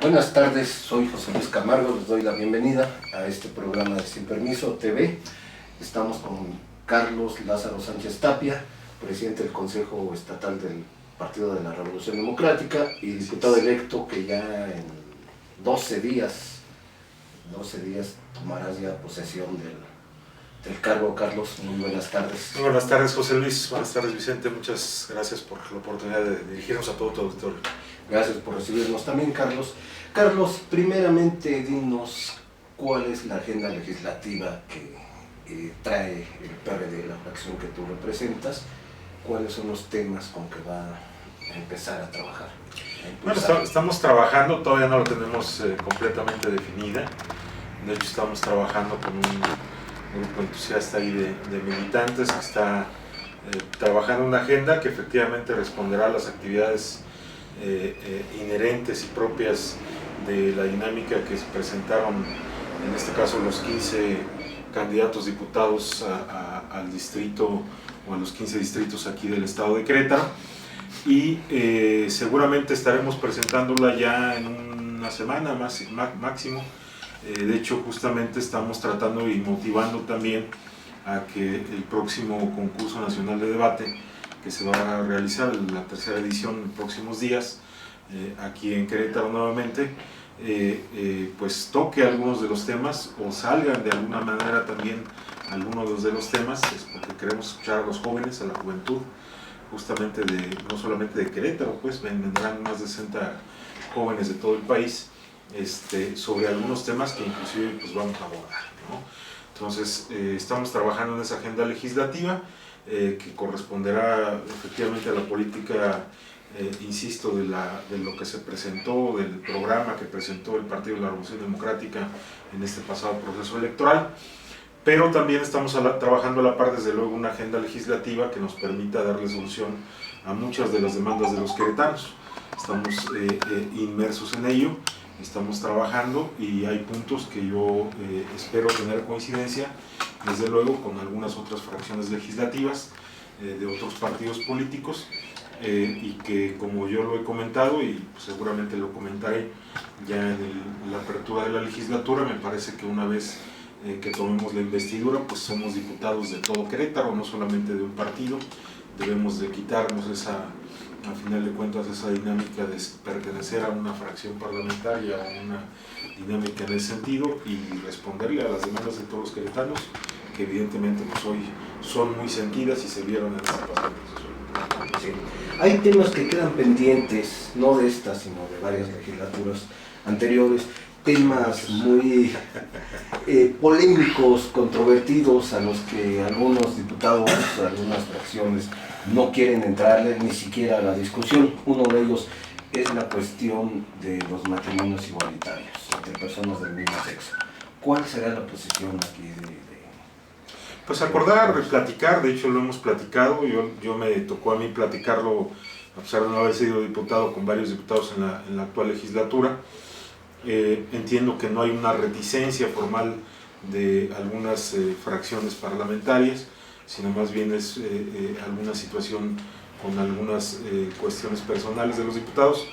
Buenas tardes, soy José Luis Camargo, les doy la bienvenida a este programa de Sin Permiso TV. Estamos con Carlos Lázaro Sánchez Tapia, presidente del Consejo Estatal del Partido de la Revolución Democrática y diputado electo que ya en 12 días tomarás ya posesión del cargo. Carlos, muy buenas tardes. Muy buenas tardes, José Luis. Buenas tardes, Vicente. Muchas gracias por la oportunidad de dirigirnos a todo tu auditorio. Gracias por recibirnos también, Carlos. Carlos, primeramente dinos cuál es la agenda legislativa que trae el PRD, la fracción que tú representas, cuáles son los temas con que va a empezar a trabajar. Bueno, estamos trabajando, todavía no lo tenemos completamente definida. De hecho, estamos trabajando con un grupo entusiasta ahí de militantes que está trabajando una agenda que efectivamente responderá a las actividades inherentes y propias de la dinámica que se presentaron, en este caso los 15 candidatos diputados al distrito o a los 15 distritos aquí del estado de Querétaro, y seguramente estaremos presentándola ya en una semana máximo. De hecho, justamente estamos tratando y motivando también a que el próximo concurso nacional de debate que se va a realizar, la tercera edición en próximos días, aquí en Querétaro nuevamente, pues toque algunos de los temas o salgan de alguna manera también algunos de los temas, porque queremos escuchar a los jóvenes, a la juventud, justamente no solamente de Querétaro, pues vendrán más de 60 jóvenes de todo el país, sobre algunos temas que inclusive pues vamos a abordar, ¿no? Entonces estamos trabajando en esa agenda legislativa que corresponderá efectivamente a la política, insisto, de lo que se presentó, del programa que presentó el Partido de la Revolución Democrática en este pasado proceso electoral, pero también estamos trabajando a la par, desde luego, una agenda legislativa que nos permita darle solución a muchas de las demandas de los queretanos. Estamos inmersos en ello, estamos trabajando y hay puntos que yo espero tener coincidencia, desde luego, con algunas otras fracciones legislativas de otros partidos políticos, y que, como yo lo he comentado y pues seguramente lo comentaré ya en la apertura de la legislatura, me parece que una vez que tomemos la investidura, pues somos diputados de todo Querétaro, no solamente de un partido. Debemos de quitarnos a final de cuentas, esa dinámica de pertenecer a una fracción parlamentaria, a una dinámica en ese sentido, y responderle a las demandas de todos los queretanos, que evidentemente pues hoy son muy sentidas y se vieron en este pasado proceso. Sí. Hay temas que quedan pendientes, no de esta, sino de varias legislaturas anteriores, temas muy polémicos, controvertidos, a los que algunos diputados, algunas fracciones no quieren entrarle ni siquiera a la discusión. Uno de ellos es la cuestión de los matrimonios igualitarios entre personas del mismo sexo. ¿Cuál será la posición aquí Pues acordar, platicar? De hecho lo hemos platicado, yo me tocó a mí platicarlo, a pesar de no haber sido diputado, con varios diputados en la actual legislatura. Entiendo que no hay una reticencia formal de algunas fracciones parlamentarias, sino más bien es alguna situación con algunas cuestiones personales de los diputados,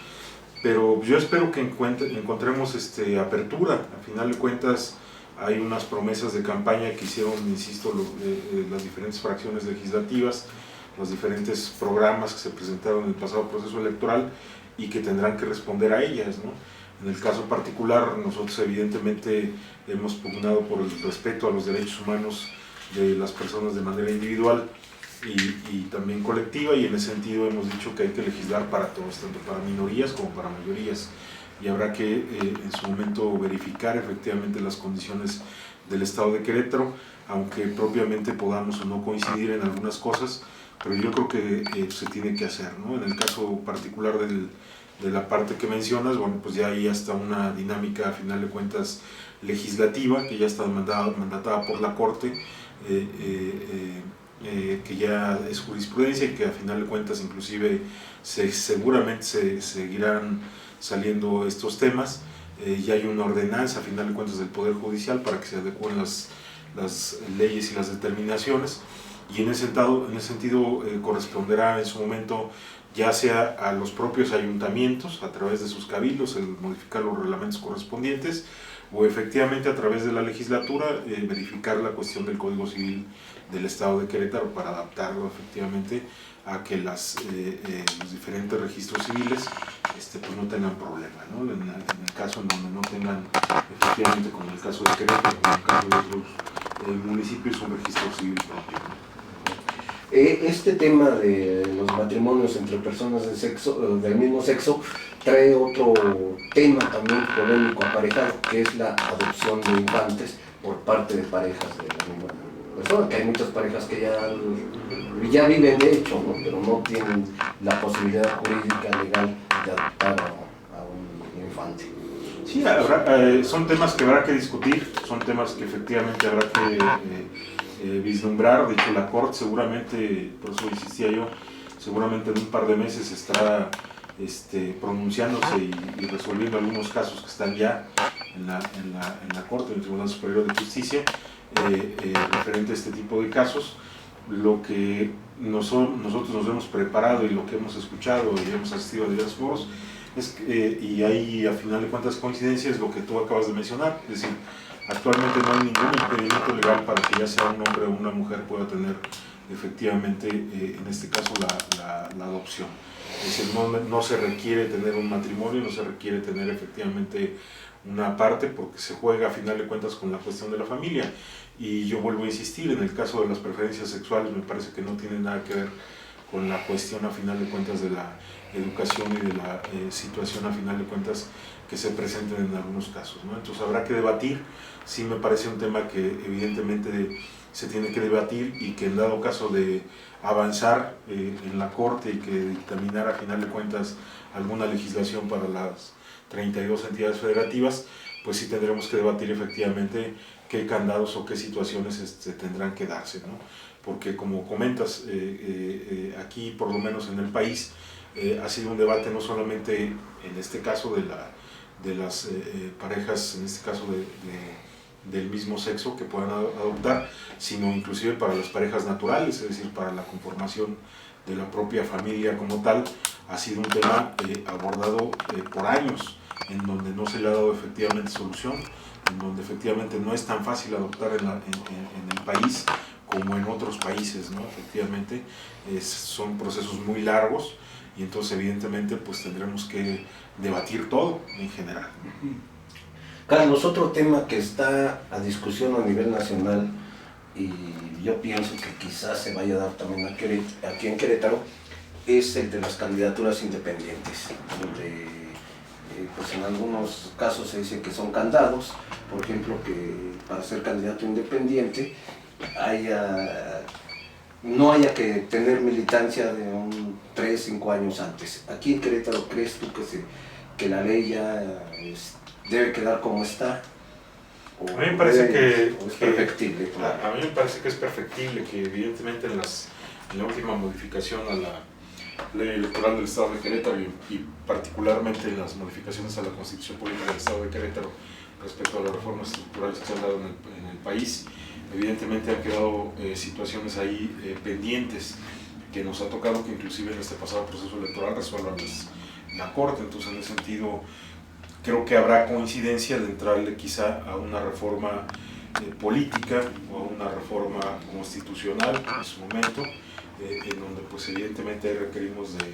pero yo espero que encontremos apertura. A final de cuentas hay unas promesas de campaña que hicieron, insisto, las diferentes fracciones legislativas, los diferentes programas que se presentaron en el pasado proceso electoral y que tendrán que responder a ellas, ¿no? En el caso particular, nosotros evidentemente hemos pugnado por el respeto a los derechos humanos de las personas de manera individual y también colectiva, y en ese sentido hemos dicho que hay que legislar para todos, tanto para minorías como para mayorías, y habrá que en su momento verificar efectivamente las condiciones del estado de Querétaro, aunque propiamente podamos o no coincidir en algunas cosas, pero yo creo que se tiene que hacer, ¿no? En el caso particular de la parte que mencionas, bueno, pues ya hay hasta una dinámica, a final de cuentas, legislativa, que ya está mandatada por la Corte, que ya es jurisprudencia y que a final de cuentas inclusive seguramente se seguirán saliendo estos temas. Ya hay una ordenanza a final de cuentas del Poder Judicial para que se adecúen las leyes y las determinaciones, y en ese sentido corresponderá en su momento ya sea a los propios ayuntamientos a través de sus cabildos, el modificar los reglamentos correspondientes, o efectivamente a través de la legislatura verificar la cuestión del Código Civil del Estado de Querétaro para adaptarlo efectivamente a que los diferentes registros civiles pues no tengan problema, ¿no? En el caso en donde no tengan efectivamente, como en el caso de Querétaro, como en el caso de otros municipios, un registro civil propio, ¿no? Este tema de los matrimonios entre personas del mismo sexo trae otro tema también polémico aparejado, que es la adopción de infantes por parte de parejas de la misma persona, que hay muchas parejas que ya viven de hecho, ¿no? Pero no tienen la posibilidad jurídica legal de adoptar a un infante. Sí, son temas que habrá que discutir, son temas que efectivamente habrá que vislumbrar. De hecho, la Corte seguramente, por eso insistía yo, seguramente en un par de meses estará pronunciándose y resolviendo algunos casos que están ya en la Corte, en el Tribunal Superior de Justicia, referente a este tipo de casos. Lo que nosotros nos hemos preparado y lo que hemos escuchado y hemos asistido a diversos foros, y hay a final de cuentas coincidencia, es lo que tú acabas de mencionar, es decir, actualmente no hay ningún impedimento legal para que ya sea un hombre o una mujer pueda tener efectivamente, en este caso, la adopción. Es decir, no se requiere tener un matrimonio, no se requiere tener efectivamente una parte, porque se juega a final de cuentas con la cuestión de la familia. Y yo vuelvo a insistir, en el caso de las preferencias sexuales me parece que no tiene nada que ver con la cuestión a final de cuentas de la educación y de la situación a final de cuentas que se presenten en algunos casos, ¿no? Entonces habrá que debatir. Sí me parece un tema que evidentemente se tiene que debatir, y que en dado caso de avanzar en la Corte y que dictaminara a final de cuentas alguna legislación para las 32 entidades federativas, pues sí tendremos que debatir efectivamente qué candados o qué situaciones tendrán que darse, ¿no? Porque como comentas, aquí por lo menos en el país ha sido un debate no solamente en este caso de las parejas, en este caso del mismo sexo que puedan adoptar, sino inclusive para las parejas naturales, es decir, para la conformación de la propia familia como tal. Ha sido un tema abordado por años, en donde no se le ha dado efectivamente solución, en donde efectivamente no es tan fácil adoptar en el país como en otros países, ¿no? Efectivamente son procesos muy largos, y entonces evidentemente pues tendremos que debatir todo en general. Carlos, otro tema que está a discusión a nivel nacional, y yo pienso que quizás se vaya a dar también aquí en Querétaro, es el de las candidaturas independientes, donde pues en algunos casos se dice que son candados, por ejemplo, que para ser candidato independiente no haya que tener militancia de 3-5 años antes. Aquí en Querétaro, ¿crees tú que la ley ya debe quedar como está? A mí me parece que es perfectible. A mí me parece que es perfectible, que evidentemente en la última modificación a la ley electoral del Estado de Querétaro y particularmente en las modificaciones a la Constitución Política del Estado de Querétaro respecto a las reformas estructurales que se han dado en el país, evidentemente han quedado situaciones ahí pendientes que nos ha tocado que inclusive en este pasado proceso electoral resuelvan la Corte. Entonces, en ese sentido, creo que habrá coincidencia de entrarle quizá a una reforma política o a una reforma constitucional en su momento, en donde pues evidentemente requerimos de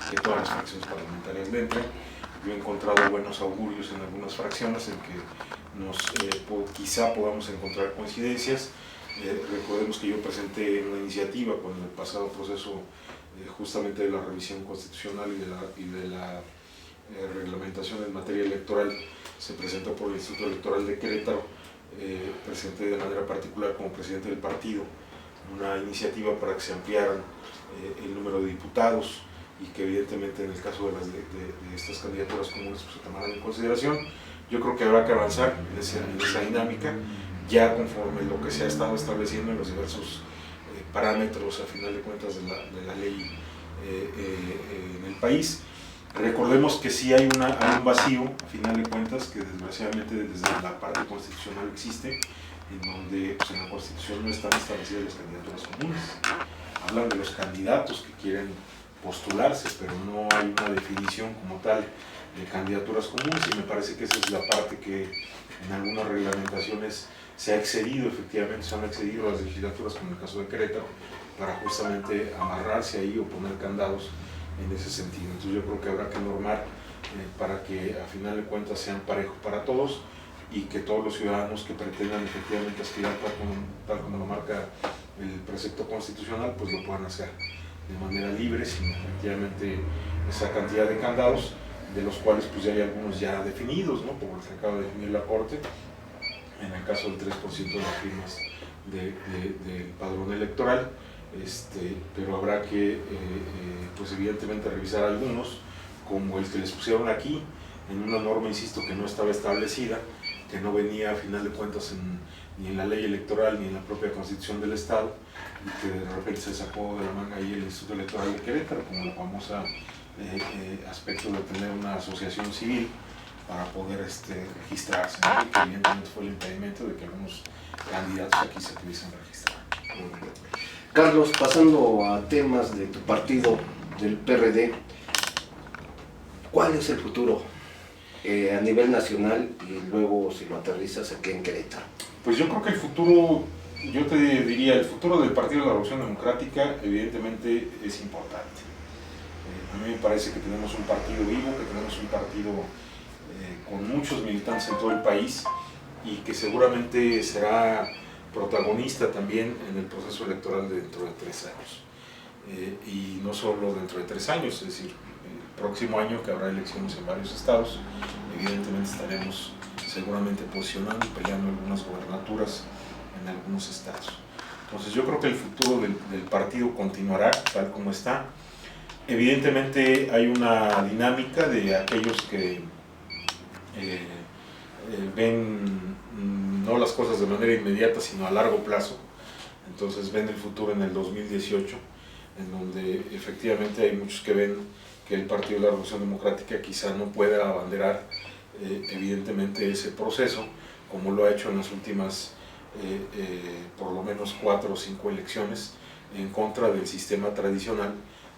que todas las fracciones parlamentarias le entren. Yo he encontrado buenos augurios en algunas fracciones en que quizá podamos encontrar coincidencias. Recordemos que yo presenté una iniciativa con el pasado proceso justamente de la revisión constitucional y de la reglamentación en materia electoral. Se presentó por el Instituto Electoral de Querétaro. Presenté de manera particular como presidente del partido una iniciativa para que se ampliaran el número de diputados, y que evidentemente en el caso de estas candidaturas comunes pues, se tomaran en consideración. Yo creo que habrá que avanzar en esa dinámica, ya conforme lo que se ha estado estableciendo en los diversos parámetros a final de cuentas de la ley en el país. Recordemos que sí hay un vacío a final de cuentas que desgraciadamente desde la parte constitucional existe, en donde pues, en la Constitución no están establecidas las candidaturas comunes. Hablan de los candidatos que quieren postularse, pero no hay una definición como tal de candidaturas comunes, y me parece que esa es la parte que en algunas reglamentaciones se ha excedido, efectivamente se han excedido las legislaturas, como en el caso de Querétaro, para justamente amarrarse ahí o poner candados en ese sentido. Entonces yo creo que habrá que normar para que a final de cuentas sean parejos para todos, y que todos los ciudadanos que pretendan efectivamente aspirar tal como lo marca el precepto constitucional, pues lo puedan hacer de manera libre, sin efectivamente esa cantidad de candados, de los cuales pues ya hay algunos ya definidos, ¿no? Como el que acaba de definir la Corte, en el caso del 3% de las firmas del padrón electoral, pero habrá que pues evidentemente revisar algunos, como el que les pusieron aquí, en una norma, insisto, que no estaba establecida, que no venía a final de cuentas ni en la ley electoral ni en la propia Constitución del Estado, y que de repente se sacó de la manga ahí el Instituto Electoral de Querétaro, como la famosa aspecto de tener una asociación civil para poder registrarse, ¿no? Que evidentemente fue el impedimento de que algunos candidatos aquí se pudiesen registrar. Carlos, pasando a temas de tu partido, del PRD, ¿cuál es el futuro a nivel nacional y luego si lo aterrizas aquí en Querétaro? Pues yo creo que el futuro, yo te diría, el futuro del Partido de la Revolución Democrática evidentemente es importante. A mí me parece que tenemos un partido vivo, que tenemos un partido con muchos militantes en todo el país, y que seguramente será protagonista también en el proceso electoral dentro de 3 años. Y no solo dentro de 3 años, es decir, el próximo año, que habrá elecciones en varios estados, evidentemente estaremos seguramente posicionando y peleando algunas gobernaturas en algunos estados. Entonces yo creo que el futuro del partido continuará tal como está. Evidentemente hay una dinámica de aquellos que ven no las cosas de manera inmediata, sino a largo plazo. Entonces ven el futuro en el 2018, en donde efectivamente hay muchos que ven que el Partido de la Revolución Democrática quizá no pueda abanderar evidentemente ese proceso, como lo ha hecho en las últimas por lo menos 4 o 5 elecciones, en contra del sistema tradicional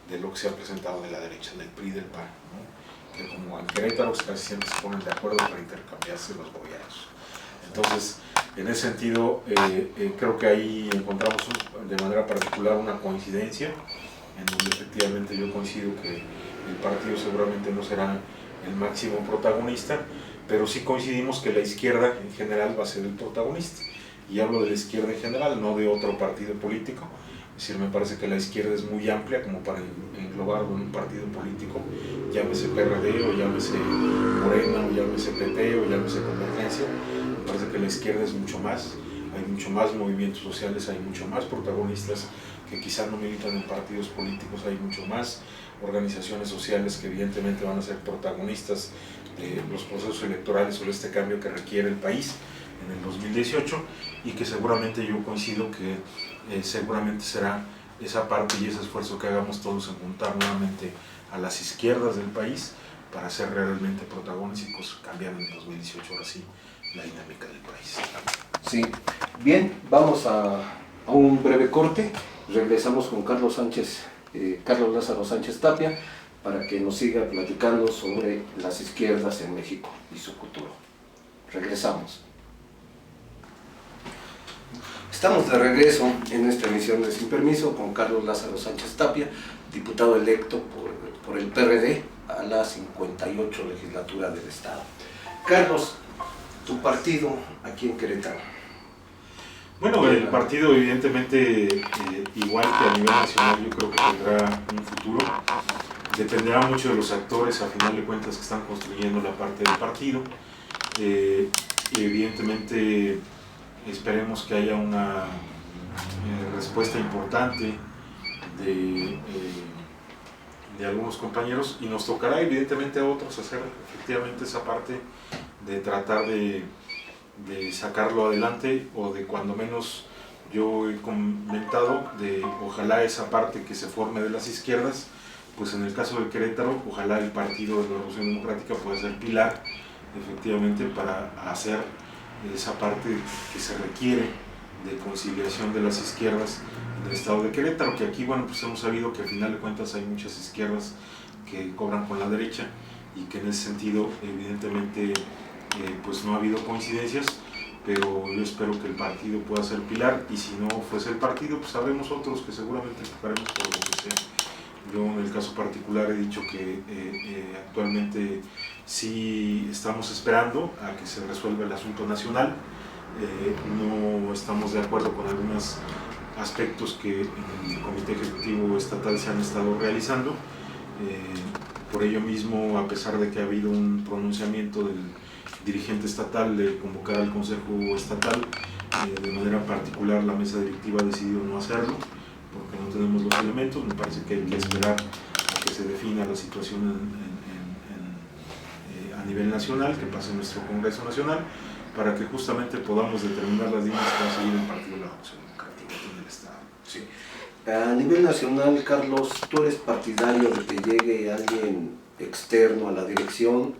de lo que se ha presentado de la derecha, del PRI y del PAN, ¿no? Que como en Querétaro casi siempre se ponen de acuerdo para intercambiarse los gobiernos. Entonces, en ese sentido, creo que ahí encontramos de manera particular una coincidencia, en donde efectivamente yo coincido que el partido seguramente no será el máximo protagonista, pero sí coincidimos que la izquierda en general va a ser el protagonista. Y hablo de la izquierda en general, no de otro partido político. Es decir, me parece que la izquierda es muy amplia como para englobarlo en un partido político, llámese PRD o llámese Morena o llámese PT o llámese Convergencia. Me parece que la izquierda es mucho más, hay mucho más movimientos sociales, hay mucho más protagonistas que quizá no militan en partidos políticos, hay mucho más organizaciones sociales que evidentemente van a ser protagonistas de los procesos electorales o de este cambio que requiere el país en el 2018, y que seguramente yo coincido que seguramente será esa parte y ese esfuerzo que hagamos todos en juntar nuevamente a las izquierdas del país para ser realmente protagónicos, cambiar en el 2018 ahora sí la dinámica del país. Sí, bien, vamos a un breve corte, regresamos con Carlos Lázaro Sánchez Tapia, para que nos siga platicando sobre las izquierdas en México y su futuro. Regresamos. Estamos de regreso en esta emisión de Sin Permiso con Carlos Lázaro Sánchez Tapia, diputado electo por el PRD a la 58 legislatura del Estado. Carlos, tu partido aquí en Querétaro. Bueno, el partido evidentemente, igual que a nivel nacional, yo creo que tendrá un futuro. Dependerá mucho de los actores, a final de cuentas, que están construyendo la parte del partido. Evidentemente, esperemos que haya una respuesta importante de algunos compañeros, y nos tocará evidentemente a otros hacer efectivamente esa parte de tratar de sacarlo adelante, o de cuando menos, yo he comentado, de ojalá esa parte que se forme de las izquierdas, pues en el caso de Querétaro, ojalá el Partido de la Revolución Democrática pueda ser pilar efectivamente para hacer esa parte que se requiere de conciliación de las izquierdas del estado de Querétaro, que aquí, bueno, pues hemos sabido que al final de cuentas hay muchas izquierdas que cobran con la derecha y que en ese sentido evidentemente pues no ha habido coincidencias, pero yo espero que el partido pueda ser pilar, y si no fuese el partido, pues sabremos otros que seguramente tocaremos por lo que sea. Yo en el caso particular he dicho que actualmente sí estamos esperando a que se resuelva el asunto nacional. No estamos de acuerdo con algunos aspectos que en el Comité Ejecutivo Estatal se han estado realizando. Por ello mismo, a pesar de que ha habido un pronunciamiento del dirigente estatal de convocar al Consejo Estatal, de manera particular la mesa directiva ha decidido no hacerlo porque no tenemos los elementos. Me parece que hay que esperar a que se defina la situación a nivel nacional, que pase nuestro Congreso Nacional, para que justamente podamos determinar las líneas que va a seguir el Partido de la Acción Democrática en el Estado. Sí. A nivel nacional, Carlos, ¿tú eres partidario de que llegue alguien externo a la dirección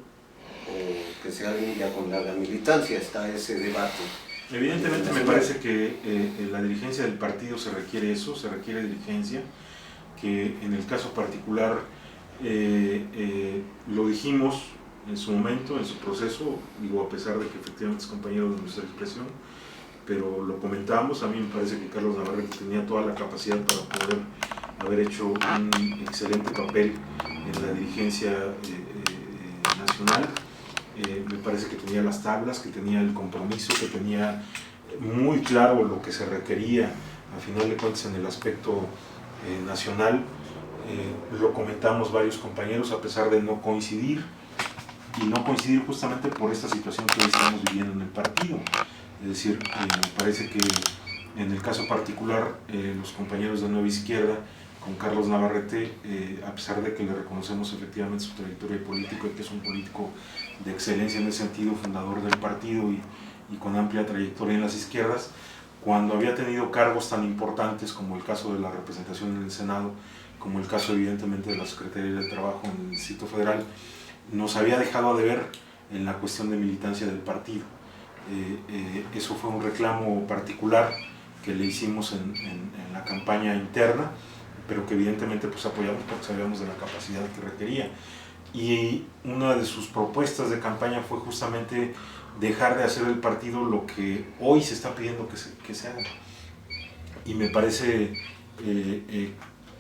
o que sea alguien ya con larga militancia? Está ese debate. Evidentemente me parece que en la dirigencia del partido se requiere eso, se requiere dirigencia, que en el caso particular lo dijimos en su momento, en su proceso, digo, a pesar de que efectivamente es compañero de nuestra expresión, pero lo comentábamos. A mí me parece que Carlos Navarrete tenía toda la capacidad para poder haber hecho un excelente papel en la dirigencia nacional. Me parece que tenía las tablas, que tenía el compromiso, que tenía muy claro lo que se requería a final de cuentas en el aspecto nacional. Lo comentamos varios compañeros, a pesar de no coincidir, y no coincidir justamente por esta situación que estamos viviendo en el partido. Es decir, me parece que en el caso particular los compañeros de Nueva Izquierda con Carlos Navarrete, a pesar de que le reconocemos efectivamente su trayectoria política y que es un político de excelencia en ese sentido, fundador del partido y con amplia trayectoria en las izquierdas, cuando había tenido cargos tan importantes como el caso de la representación en el Senado, como el caso evidentemente de la Secretaría del Trabajo en el Distrito Federal, nos había dejado de ver en la cuestión de militancia del partido. Eso fue un reclamo particular que le hicimos en la campaña interna, pero que evidentemente pues apoyamos porque sabíamos de la capacidad que requería. Y una de sus propuestas de campaña fue justamente dejar de hacer del partido lo que hoy se está pidiendo que se haga. Y me parece,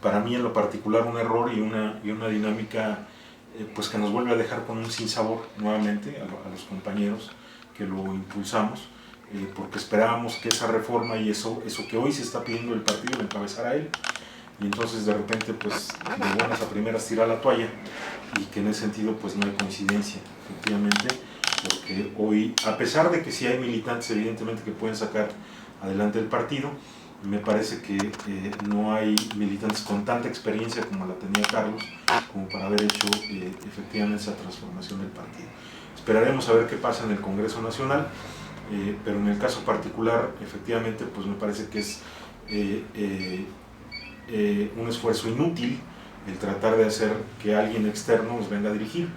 para mí en lo particular, un error y una dinámica pues que nos vuelve a dejar con un sinsabor nuevamente a los compañeros que lo impulsamos, porque esperábamos que esa reforma y eso que hoy se está pidiendo el partido lo encabezara él, y entonces de repente pues de buenas a primeras tira la toalla, y que en ese sentido pues no hay coincidencia efectivamente, porque hoy, a pesar de que sí hay militantes evidentemente que pueden sacar adelante el partido, me parece que no hay militantes con tanta experiencia como la tenía Carlos, como para haber hecho efectivamente esa transformación del partido. Esperaremos a ver qué pasa en el Congreso Nacional, pero en el caso particular, efectivamente, pues me parece que es un esfuerzo inútil el tratar de hacer que alguien externo nos venga a dirigir,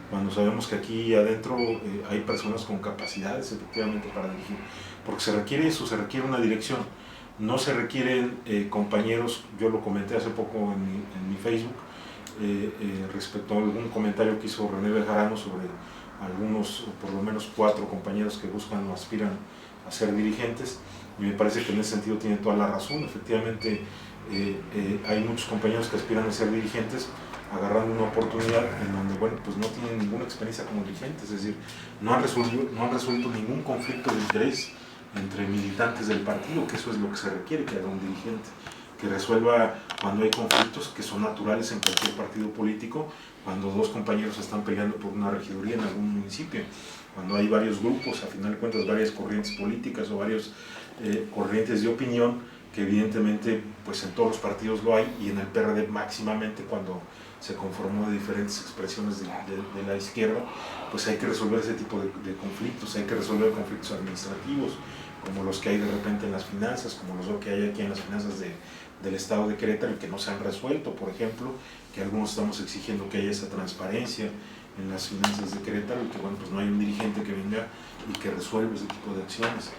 cuando sabemos que aquí adentro hay personas con capacidades efectivamente para dirigir, porque se requiere eso, se requiere una dirección. No se requieren compañeros, yo lo comenté hace poco en mi Facebook, respecto a algún comentario que hizo René Bejarano sobre algunos, o por lo menos 4 compañeros que buscan o aspiran a ser dirigentes, y me parece que en ese sentido tiene toda la razón. Efectivamente hay muchos compañeros que aspiran a ser dirigentes agarrando una oportunidad en donde, bueno, pues no tienen ninguna experiencia como dirigentes, es decir, no han resuelto ningún conflicto de interés entre militantes del partido, que eso es lo que se requiere que haga un dirigente, que resuelva cuando hay conflictos que son naturales en cualquier partido político, cuando 2 compañeros están peleando por una regiduría en algún municipio, cuando hay varios grupos, a final de cuentas varias corrientes políticas o varias corrientes de opinión, que evidentemente pues en todos los partidos lo hay, y en el PRD máximamente cuando se conformó de diferentes expresiones de la izquierda, pues hay que resolver ese tipo de conflictos, hay que resolver conflictos administrativos, como los que hay de repente en las finanzas, como los que hay aquí en las finanzas del Estado de Querétaro y que no se han resuelto, por ejemplo, que algunos estamos exigiendo que haya esa transparencia en las finanzas de Querétaro, y que bueno, pues no hay un dirigente que venga y que resuelva ese tipo de acciones.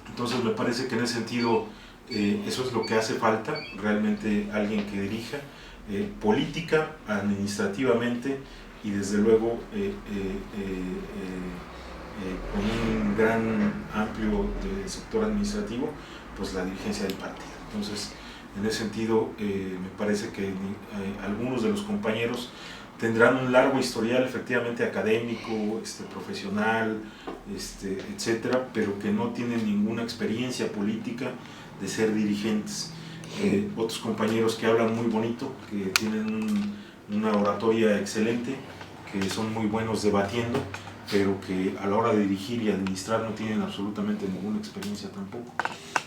Entonces me parece que en ese sentido Eso es lo que hace falta, realmente alguien que dirija política, administrativamente y desde luego con un gran amplio sector administrativo, pues la dirigencia del partido. Entonces, en ese sentido, me parece que algunos de los compañeros tendrán un largo historial efectivamente académico, profesional, etcétera, pero que no tienen ninguna experiencia política de ser dirigentes. Otros compañeros que hablan muy bonito, que tienen una oratoria excelente, que son muy buenos debatiendo, pero que a la hora de dirigir y administrar no tienen absolutamente ninguna experiencia tampoco.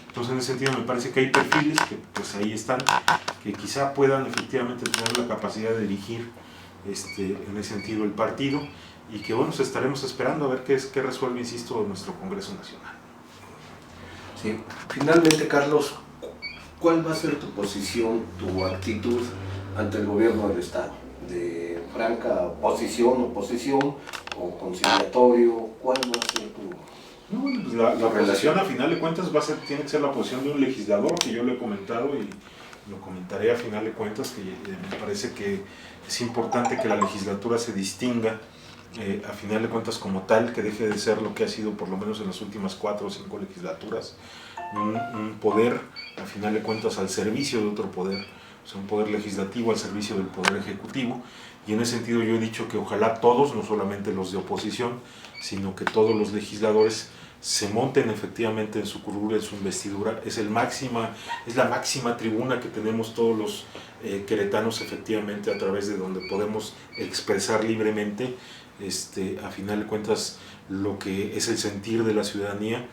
Entonces, en ese sentido, me parece que hay perfiles que pues ahí están, que quizá puedan efectivamente tener la capacidad de dirigir en ese sentido el partido, y que bueno, estaremos esperando a ver qué resuelve, insisto, nuestro Congreso Nacional. Sí. Finalmente, Carlos, ¿cuál va a ser tu posición, tu actitud ante el gobierno del Estado? ¿De franca oposición o conciliatorio? ¿Cuál va a ser tu...? No, bueno, pues la relación, a final de cuentas, tiene que ser la posición de un legislador, que yo lo he comentado y lo comentaré a final de cuentas, que me parece que es importante que la legislatura se distinga a final de cuentas como tal, que deje de ser lo que ha sido por lo menos en las últimas 4 o 5 legislaturas, un poder a final de cuentas al servicio de otro poder, o sea, un poder legislativo al servicio del poder ejecutivo. Y en ese sentido yo he dicho que ojalá todos, no solamente los de oposición, sino que todos los legisladores se monten efectivamente en su curul, en su investidura. Es la máxima tribuna que tenemos todos los queretanos, efectivamente, a través de donde podemos expresar libremente a final de cuentas lo que es el sentir de la ciudadanía,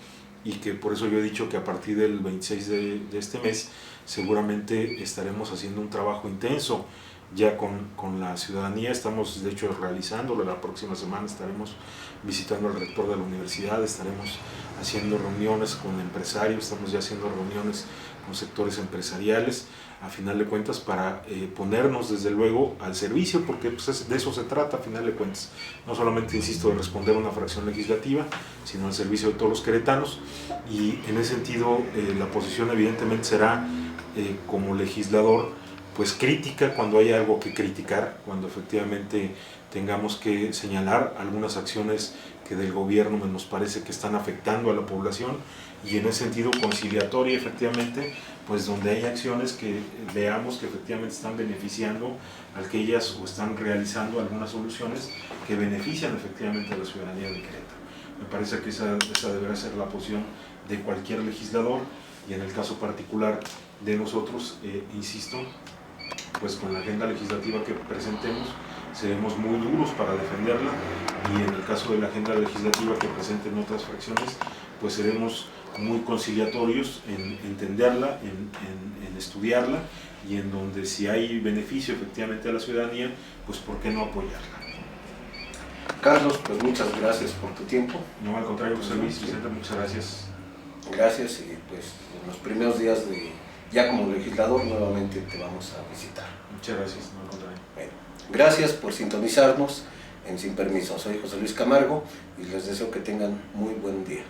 y que por eso yo he dicho que a partir del 26 de este mes seguramente estaremos haciendo un trabajo intenso ya con la ciudadanía. Estamos de hecho realizándolo. La próxima semana estaremos visitando al rector de la universidad, estaremos haciendo reuniones con empresarios, estamos ya haciendo reuniones con sectores empresariales, a final de cuentas, para ponernos desde luego al servicio, porque pues, de eso se trata a final de cuentas, no solamente, insisto, de responder a una fracción legislativa, sino al servicio de todos los queretanos. Y en ese sentido la posición evidentemente será como legislador pues crítica cuando haya algo que criticar, cuando efectivamente tengamos que señalar algunas acciones que del gobierno nos parece que están afectando a la población, y en ese sentido conciliatoria efectivamente, pues donde hay acciones que veamos que efectivamente están beneficiando a aquellas o están realizando algunas soluciones que benefician efectivamente a la ciudadanía de Querétaro. Me parece que esa deberá ser la posición de cualquier legislador, y en el caso particular de nosotros, insisto, pues con la agenda legislativa que presentemos seremos muy duros para defenderla, y en el caso de la agenda legislativa que presenten otras fracciones, pues seremos muy conciliatorios en entenderla, en estudiarla, y en donde si hay beneficio efectivamente a la ciudadanía, pues por qué no apoyarla. Carlos, pues muchas gracias por tu tiempo. No, al contrario, José Luis, Vicente, muchas gracias. Gracias, y pues en los primeros días ya como legislador nuevamente te vamos a visitar. Muchas gracias, no, al contrario. Bueno, gracias por sintonizarnos en Sin Permiso. Soy José Luis Camargo y les deseo que tengan muy buen día.